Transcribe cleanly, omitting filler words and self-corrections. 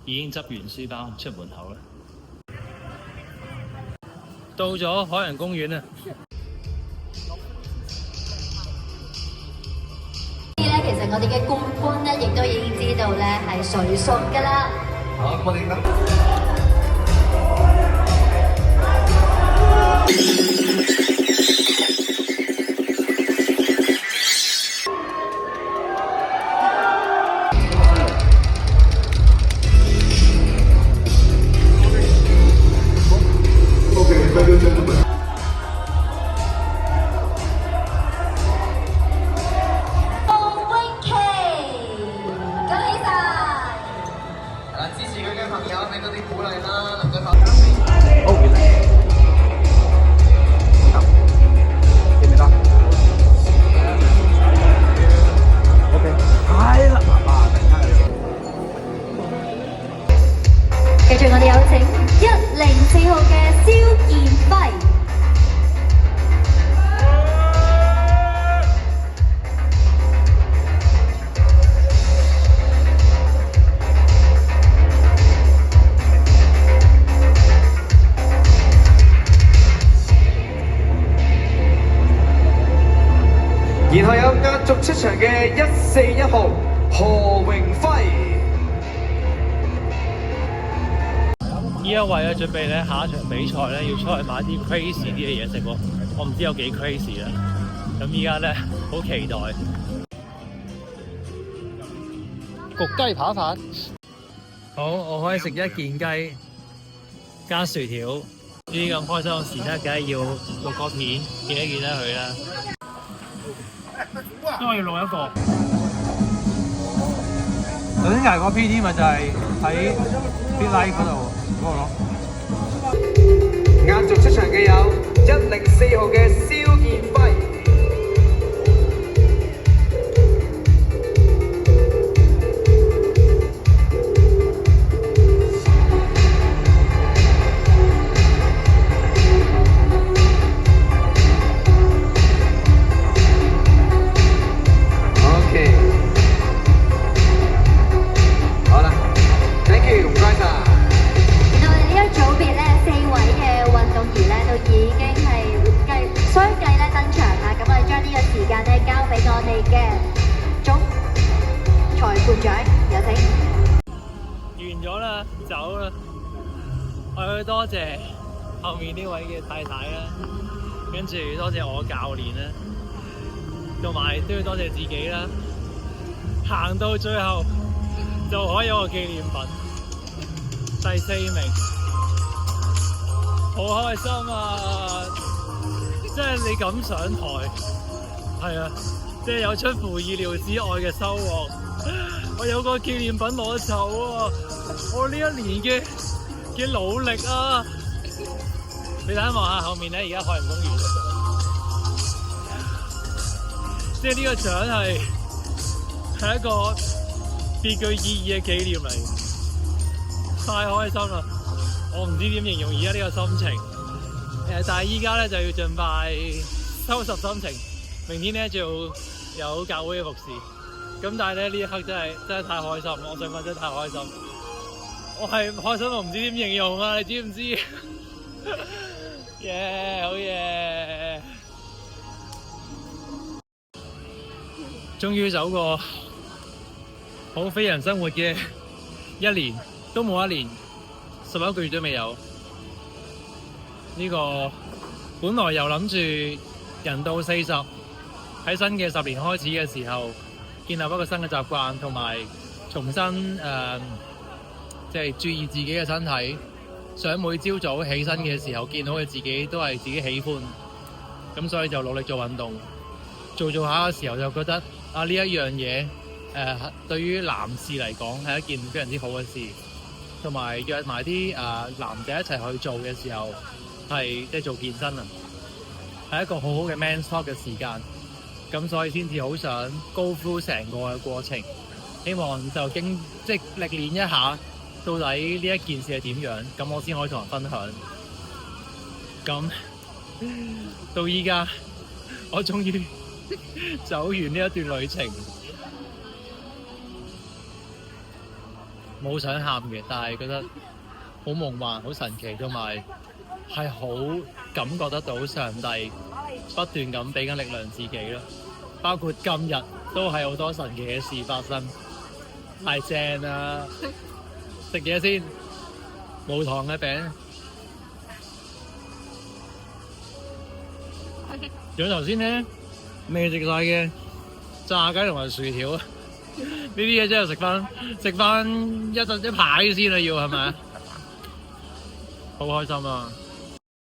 已經執完書包出門口啦。到咗海洋公園啦。其實我哋嘅冠軍咧，亦都已經知道咧係誰屬㗎啦。好，我哋繼續我哋有請104號嘅蕭健輝。然後有壓軸出場嘅141號何榮輝。依家為咗準備咧下一場比賽咧，要出去買啲 crazy 啲嘅嘢食喎。我唔知有幾 crazy 啦。咁依家咧好期待焗雞扒飯。好，我可以食一件雞加薯條。呢啲咁開心嘅時刻，梗係要錄個片，見一見得佢啦。因為我要錄一個。頭先捱個 PT 咪就係喺 Big Life 嗰度。壓軸出場嘅有104號嘅蕭健輝。OK， 好啦 ，Thank you，唔該晒。組別咧4位嘅運動員咧都已經係相繼咧登場啦，咁我哋將呢個時間咧交俾我哋嘅總裁判長，有請。完咗啦，走啦，我要多謝後面呢位嘅太太啦，跟住多謝我教練啦，同埋都要多謝自己啦。行到最後就可以有個紀念品，第4名。好開心啊！即係你咁上台，係啊，即係有出乎意料之外嘅收穫。我有個紀念品攞走啊！我呢一年嘅努力啊！你睇望下後面咧，而家海洋公園，即係呢個獎係一個別具意義嘅紀念嚟，太開心啦！我唔知點形容而家呢個心情，但係依家咧就要盡快收拾心情，明天咧就有教會嘅服侍。咁但係咧呢一刻真係太開心，我想講真係太開心。我係開心到唔知點形容啊！你知唔知？耶，好嘢！終於走過好非人生活嘅一年，都冇一年。11個月都未有，呢個本來又諗住人到40，喺新嘅10年開始嘅時候，建立一個新嘅習慣，同埋重新即係注意自己嘅身體，想每朝早起身嘅時候見到嘅自己都係自己喜歡，咁所以就努力做運動，做下嘅時候就覺得啊呢一樣嘢對於男士嚟講係一件非常之好嘅事。同埋約埋啲男仔一齊去做嘅時候，係即係做健身啊，係一個好好嘅 man talk 嘅時間。咁所以先至好想 go through 成個嘅過程，希望就即係歷練一下，到底呢一件事係點樣，咁我先可以同人分享。咁到依家，我終於走完呢一段旅程。冇想喊嘅，但係覺得好夢幻、好神奇，同埋係好感覺得到上帝不斷咁俾緊力量自己咯。包括今日都係好多神奇嘅事發生，太正啦！食嘢先，無糖嘅餅。仲有頭先咧未食晒嘅炸雞同埋薯條啊！呢啲嘢真係食翻一排先啦，要係咪啊？好開心啊！